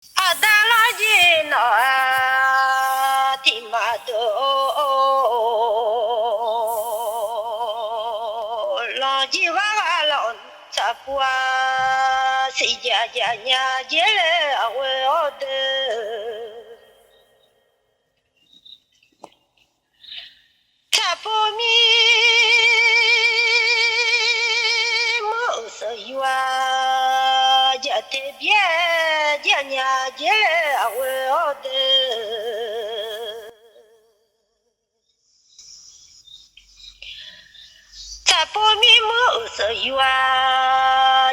Adalagino timado lonjivalon sapua sijajanya jele awe ode tapomi musayua jate bie janya jele awe ode tapomi musayua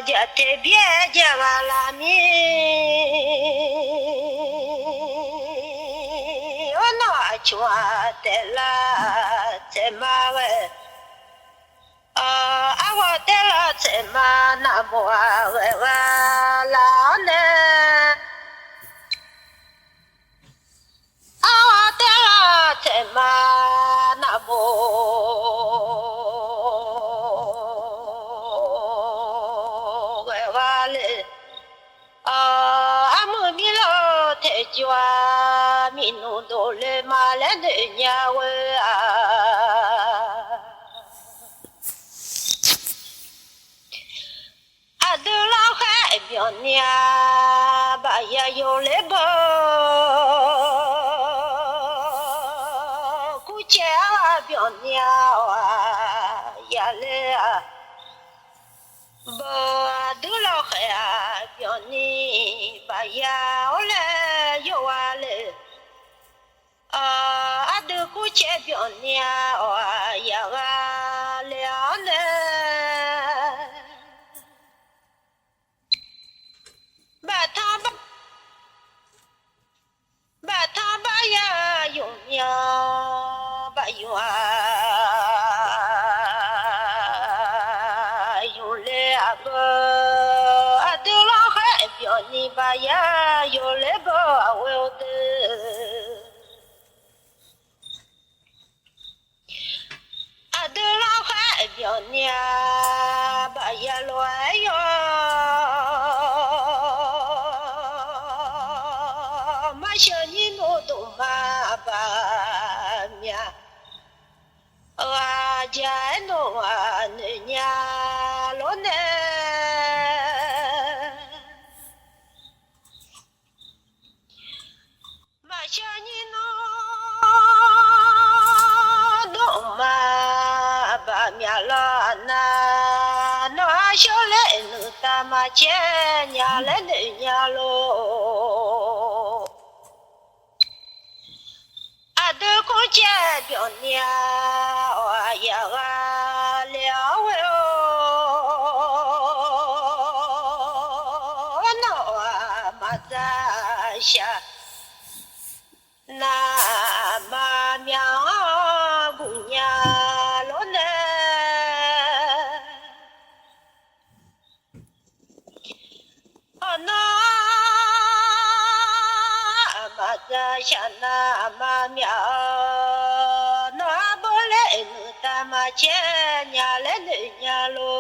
jate bie javalami ono achua tela temawe awatela temana moawe wala ne awatela temana mo wale amugilo tejwa minudo le male de nyawe adula khai bionia ba ya yo le bo ku che bionia wa ya le bo adula khai bioni ba ya ole yo ale adu ku che bionia wa ya ga le ane ba ya yung ya ba yung le abo adula khai bioni ba ya yung le bo awe ode adula khai bioni ba ya lo ayo shani no do ma ba mya wa ja no wa nya lo ne ma shani no do ma ba mya la na no sho le nu ta ma che nya le ne nya lo adu ku che bionia wa ya ga le awe o no wa maza sha na ma mya gu nya lo ne ono maza sha na ma mya no bole nu ta ma che nya le ne nya lo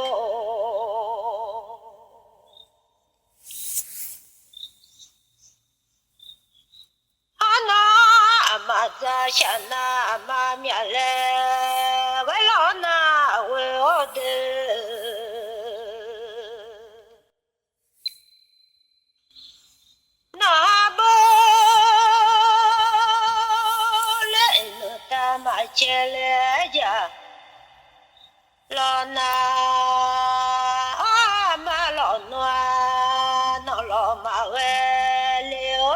ono maza sha na ma mya le we lo na we ode na bo ma chele ja lo na ma lo noa no lo ma we leo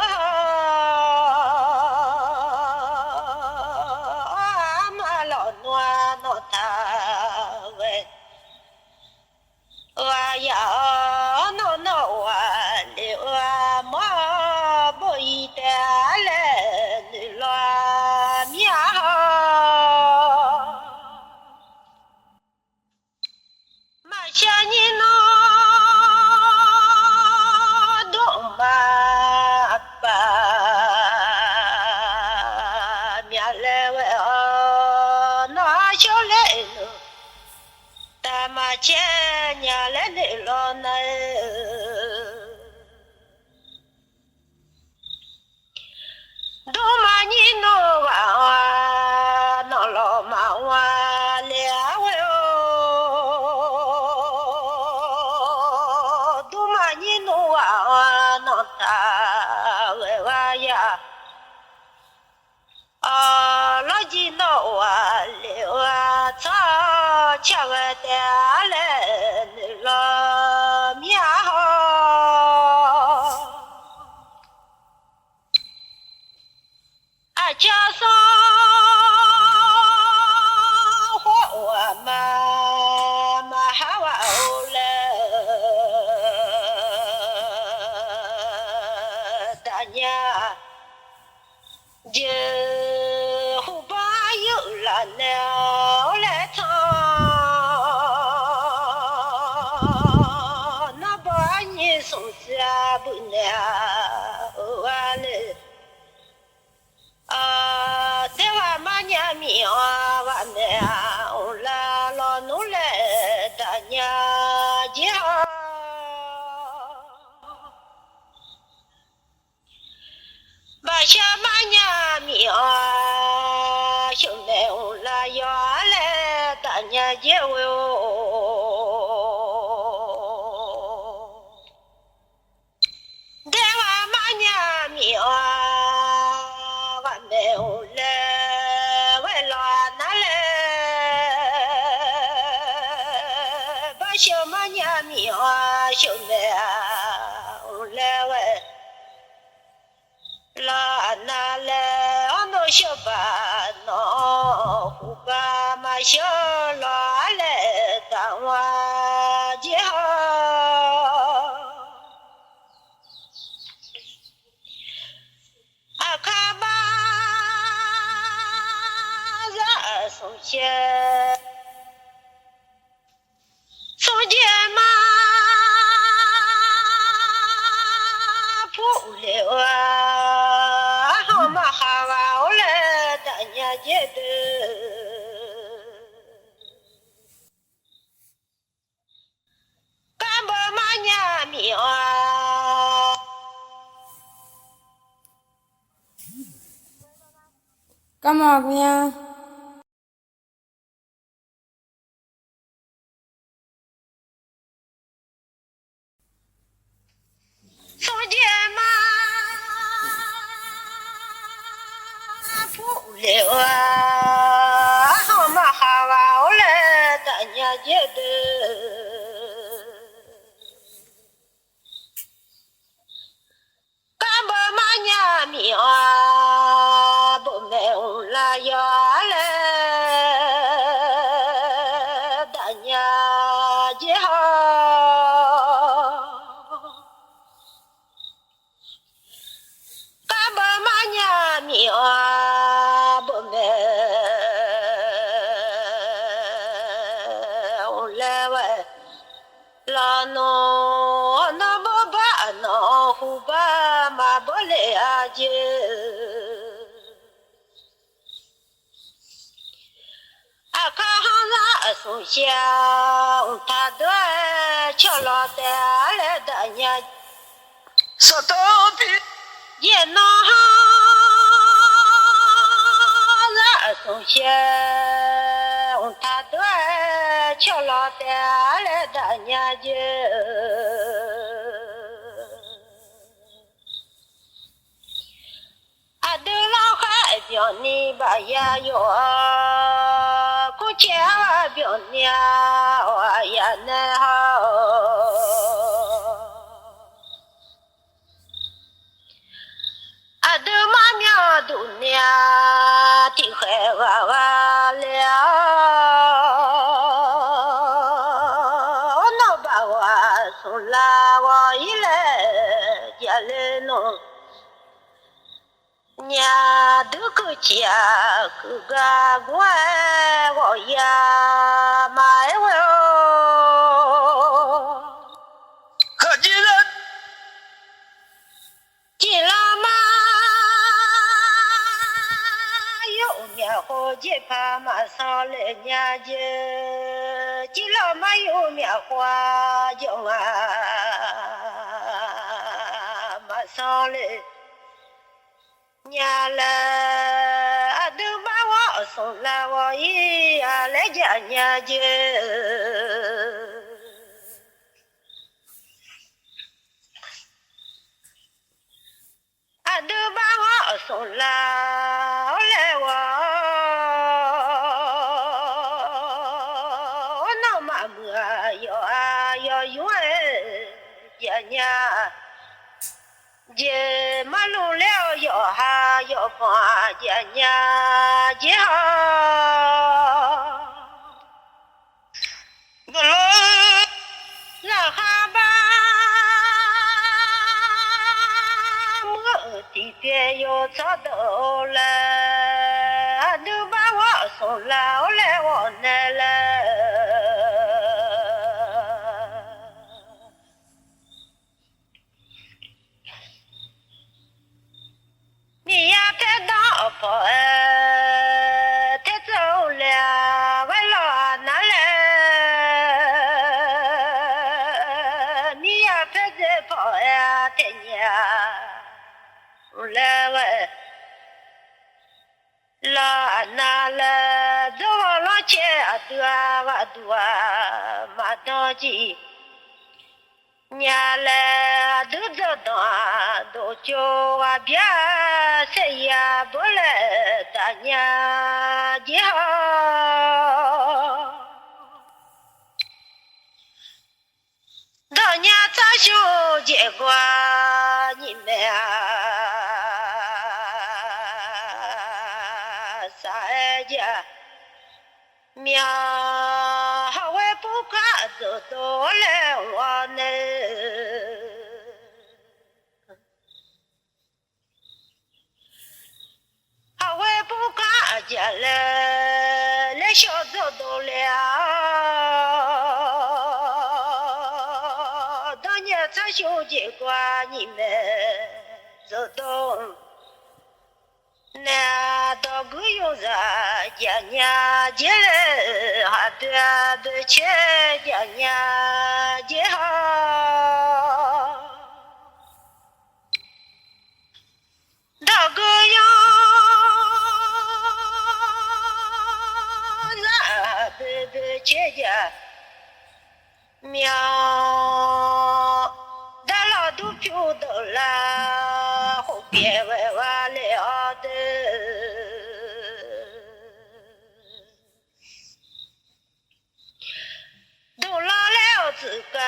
ma lo noa no ta we 几脑啊流啊草，吃个的来你老面好，啊加上火我嘛还哇哦嘞，大娘。这湖边有了鸟来唱，那把你送下不了完了啊！在我妈娘面我们啦老奴来大娘家。把小马娘命兄弟我来要来大娘结婚带我马娘命我们我来为了哪来把小马娘命兄弟我来为啦那来，我们小巴那湖巴嘛小啦来当我家，啊卡巴热送些送件嘛不了啊。哈哇，我来大年节的，干不嘛年命啊？干嘛姑娘？送件嘛不了啊！好嘛哈哇，我来大年节的。干不嘛年命啊？不买我啦要来大年节好。干不嘛年命啊？不买我来喂老农那不把那湖把嘛不来接。啊，看上送香，他的瞧了的来的年，说到底也能上送香，他的瞧了的来的年纪。啊，对了还表你把呀哟，过节我表你我也能好。啊，都妈苗都娘的害娃娃了，我把我送来我一来家里弄。娘都个家个个乖，我呀买我，可几人进了嘛，有面好几盘马上来年节，进了嘛有面花叫啊马上来。娘来，都把我送来，我一呀来家娘家，都把我送来，来我。姐马路了要哈要放姐娘姐好，不老让哈巴我的边要找到了，都把我送老来我那了。你呀，太大跑太走了，我老拿来。你呀，太在跑呀，太娘，我来我老拿来，走我老前多我多马当机。娘来都知道，都叫我别谁也不来大娘的好。大娘咋修结果你们啥家苗好也不敢走到来我呢。我也不敢家来小走到了，当年咱兄弟管你们走到，那到个有人家娘家来，还别去家娘家好，到个有。姐姐苗大老都飘到了后边歪歪了的，都老了自个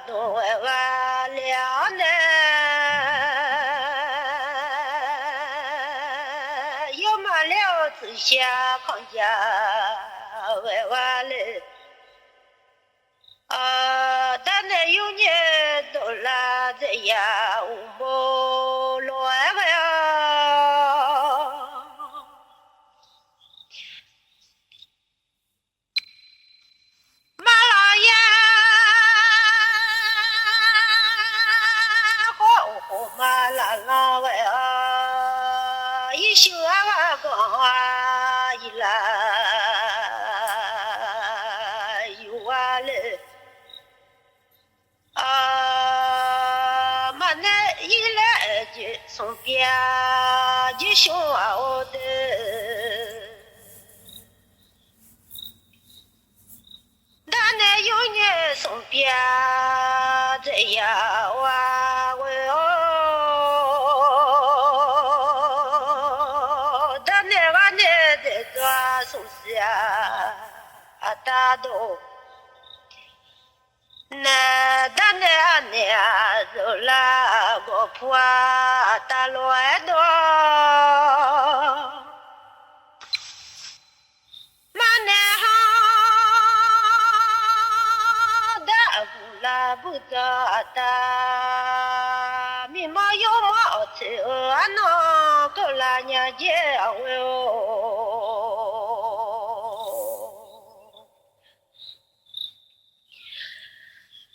都歪歪了呢，要么了自下康家。歪歪嘞，但那有年到了这呀，我莫乱歪马老爷，好马拉拉歪一宿啊光啊一来。送别的小的，但那有年送别这样我但那个年在做送下大都。那当年年走了个坡大乱多，马南好的不拉不走的，密码有毛车那个拉年节哦。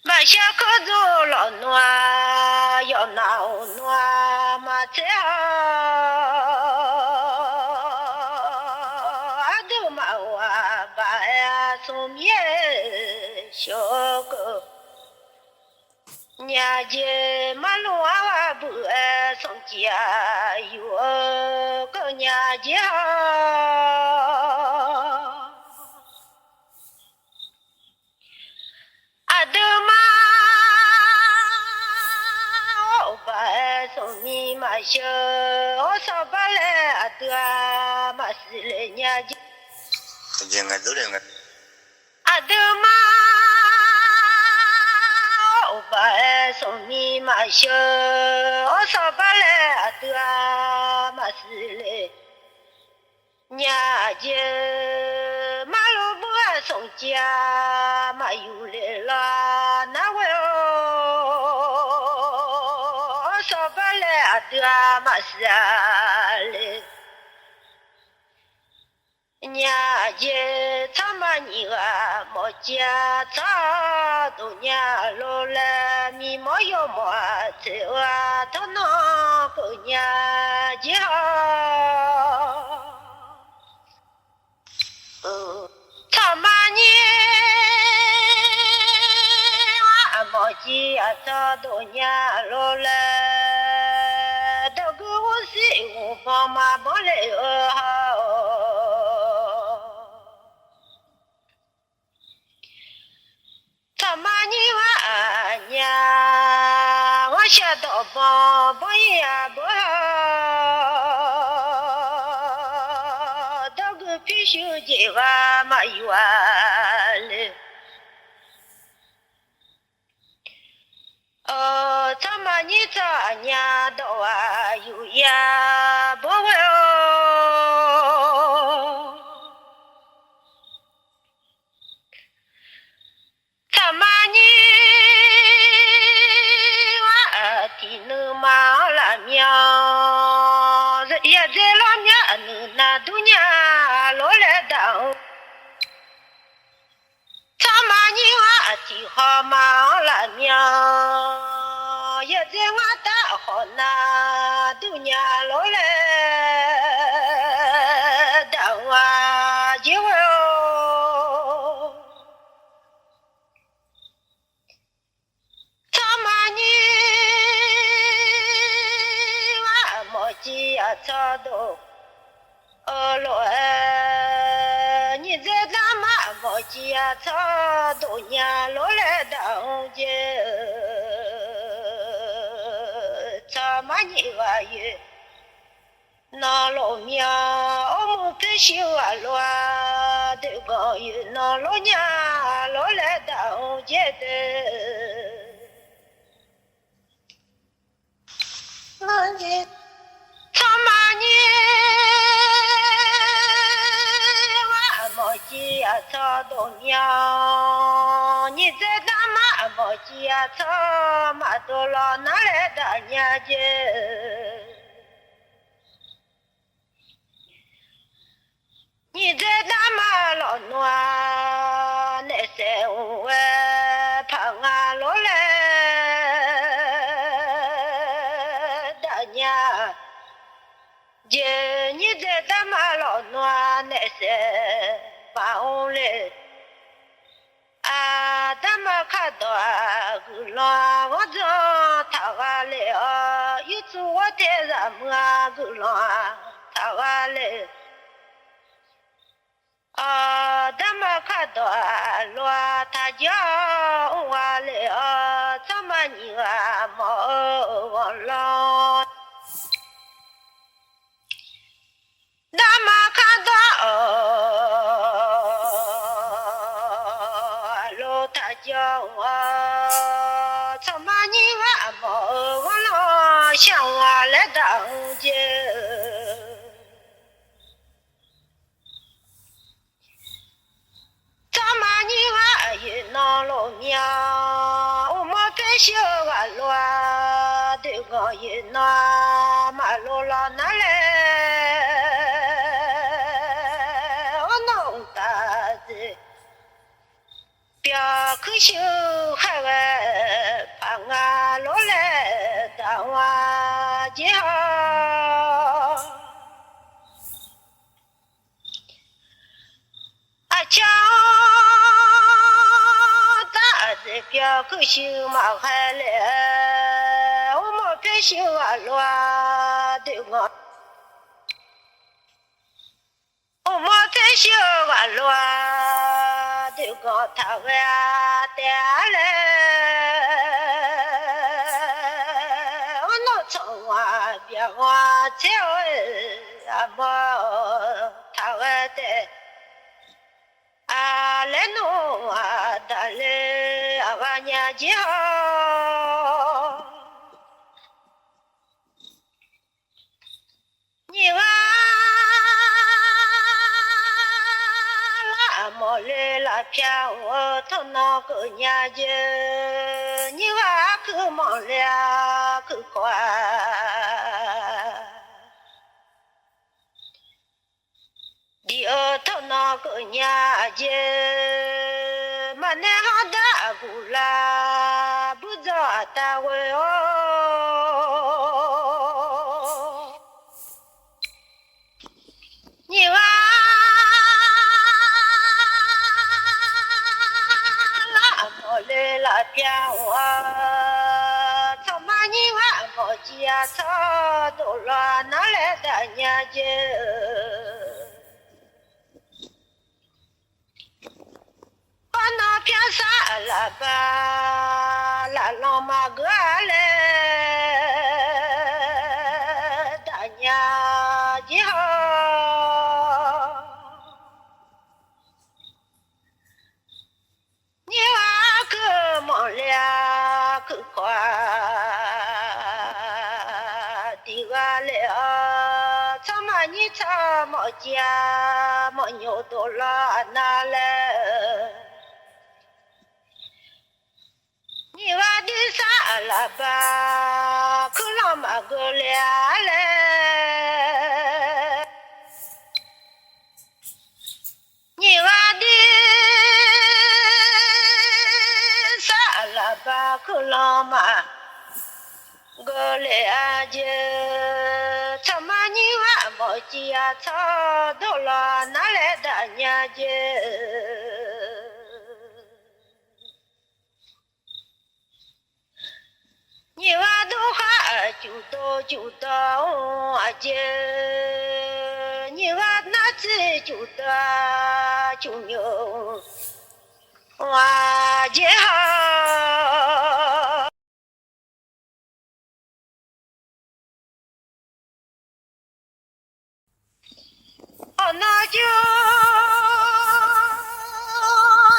马下可走了暖，要闹暖马车啊，都马我把呀送面小狗，年纪马路啊不送家有个年纪好。阿德玛，我把送你马小，我上班来阿德马是来年纪。阿德玛，我巴送你马小，我上班来得马事嘞。娘家马路不送家，马有来了那位哦，上班来得马事嘞。娘家他妈你啊，莫家他都娘老了，米莫要莫在哇，他那个娘家。他妈你啊，莫家他都娘老了，都给我是我爸妈不来哦。他妈你娃娘，我想到帮帮也不好，到个必须结娃嘛有娃嘞。他妈你咋娘到啊有呀不会哦。他妈你娃的那马拉苗，也在老娘那都娘老来当。他妈你娃的好马拉苗，也在我大好那都娘老来当啊结婚哦。他妈你娃莫急呀操都老你在干嘛莫急呀操都娘老来当家，他妈你娃也那老娘我们不修啊老的个有那老娘老来当家的。他妈你娃莫急呀操都娘，你在干嘛莫急呀操马多老哪来的娘家？你在干嘛老暖那些我怕俺老来大娘。姐，你在干嘛老暖那些把我嘞？啊，他们看到个浪，我走他话来啊，一次我带上么个浪，他话来。啊，他们看到浪，他叫我来啊，怎么你啊没忘了？那么看到老他叫我，怎么你娃没忘了向我来当家？怎么你娃也闹老娘？我没在小娃老对我也闹马路老哪来？表可秀还外把我老来当我家，啊叫大的表可秀嘛还来，我没表秀啊老对我没表秀啊老。这个他们带来，我那从啊别我走啊么他们的啊来弄啊的嘞啊我娘娘家好，你娃拉么来了骗我头那个娘家，你娃可忙了可快。第二头那个娘家，马南行大姑啦，不找单位哦。你娃拉么来了骗我，草妈你娃么家草都了哪来的娘家？那片啥了吧？那老马哥嘞，大娘家好，你娃可忙了可快，地娃了，草嘛你草么家么牛多了哪来？你娃的啥了吧？可老妈个俩嘞，你娃的啥了吧？可老妈个俩姐，草嘛你娃没家草都了哪来的娘家？你娃都还就到我家，你娃哪次就到就牛我家好，那就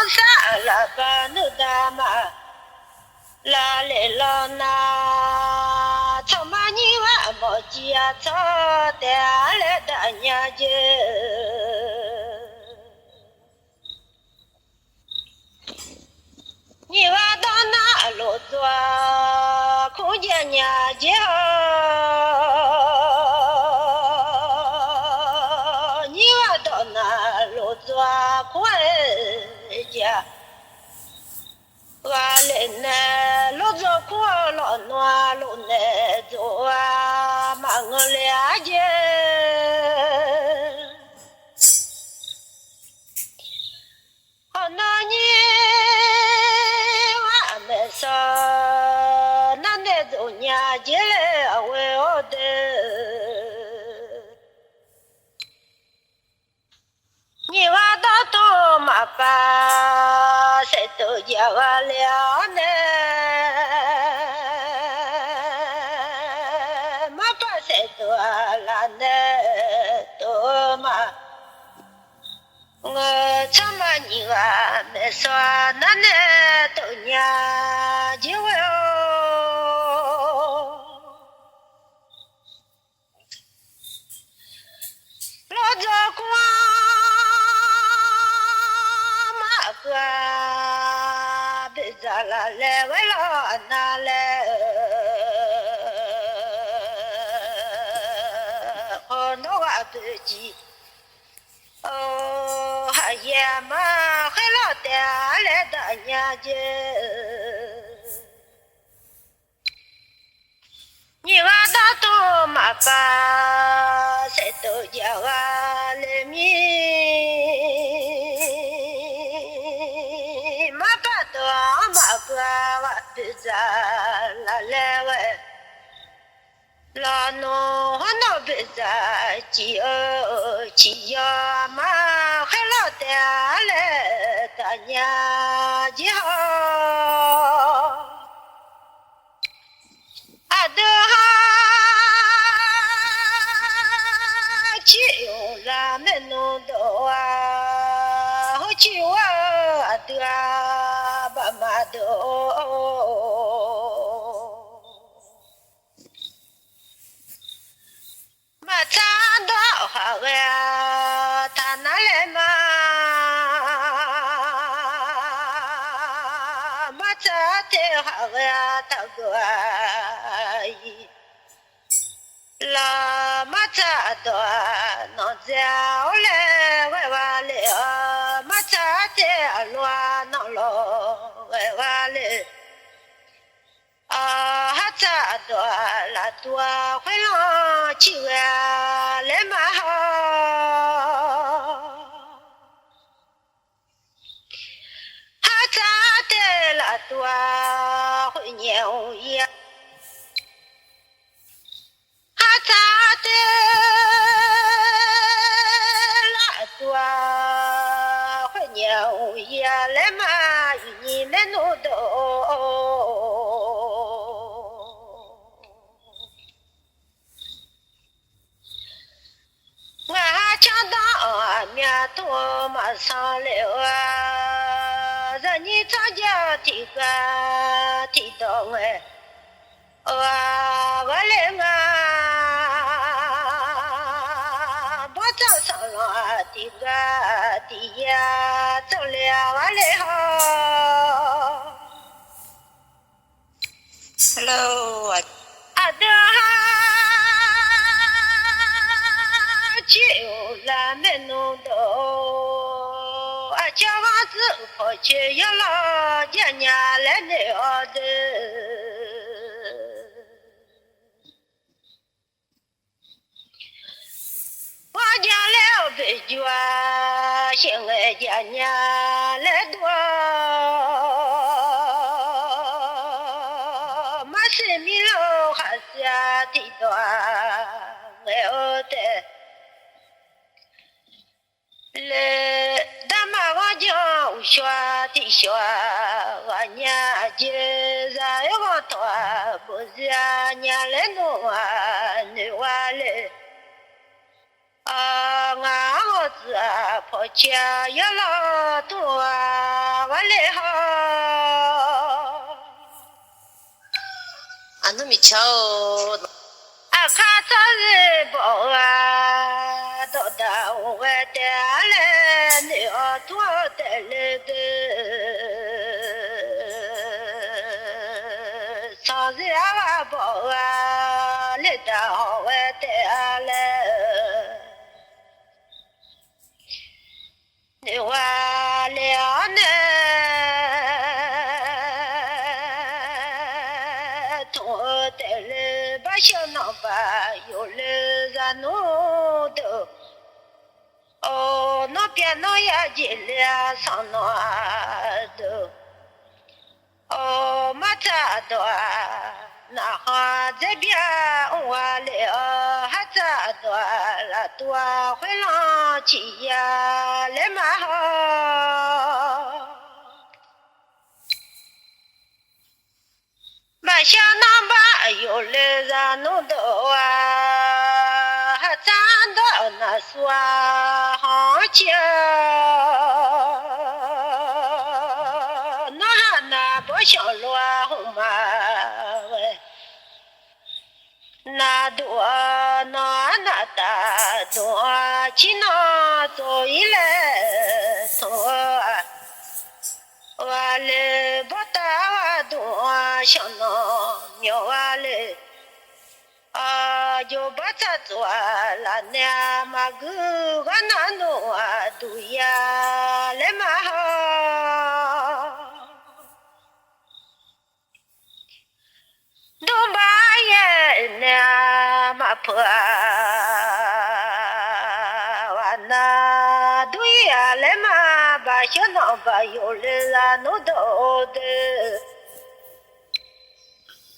啥了吧，那大妈。拉来了那草嘛你娃没家草带来的娘家，你娃到哪路做空间娘家，你娃到哪路做空家。我来呢，老早苦老暖老难做啊，妈我俩姐，好那年我们说，那那走娘家来为我的，你娃到多麻烦。谁都叫我了呢，没把谁多了呢，多嘛，我怎么你娃没说那呢都娘就哦，老早光马哥。咋啦来为了哪来？好那我自己哦，还也嘛还老带来的娘家，你娃大多嘛把谁都叫我来米。马哥我的家来来喂，拉侬那边在鸡呀嘛还老带来大娘家好，阿的哈去用拉门弄到啊，好去我的。妈妈的。好个呀，他拿来嘛，马扎的好个呀，他个伊。la mata doa no zia ole we wa le mata te alwa no lo we wa le ha ta doa la tua hwe lo chi wa le ma ho ha ta te la tua hwe nyeo ya ta te la tua hwe nyao ya le ma ni le no do nga cha da mya to ma sa le wa za ni cha ja ti ga ti do nge wa le nga đi ra đi ya cho lẹ vào lẹ ho. Hello. Ada chiều là menu đồ. Cha hoa tự phơi chơi ya lo ya nhà lên để ở hoa nhà leo về chùa xem người nhà nhà lẽ đua mà xem mi lo khát xa thì đoa người ở đây lẽ đam mà hoa gió xóa thì xóa hoa nhà chơi ra hoa tỏa bữa ra nhà lẽ nô nữ hoa lẽ ngã ngõ ra phô chia ya lo tua wa le ho anu mi chao kha sa le bo do da we te ale ni o tu te le de sa zi wa bo le da we te ale你话了呢？同我带来把小脑把有了然弄的，哦，那边那也进了上那的，哦，马扎的，那哈这边我了哈扎的了多回浪去呀，来嘛好。把小脑把有了然弄的啊，哈扎的那说好吃。小罗红嘛喂，那多那大多，去那做一来做，我嘞不大我多小那苗我嘞，就把它做了呢嘛个我那弄啊都呀来嘛好。东巴也那么破，完那对呀来嘛把小脑把有了啊弄到的。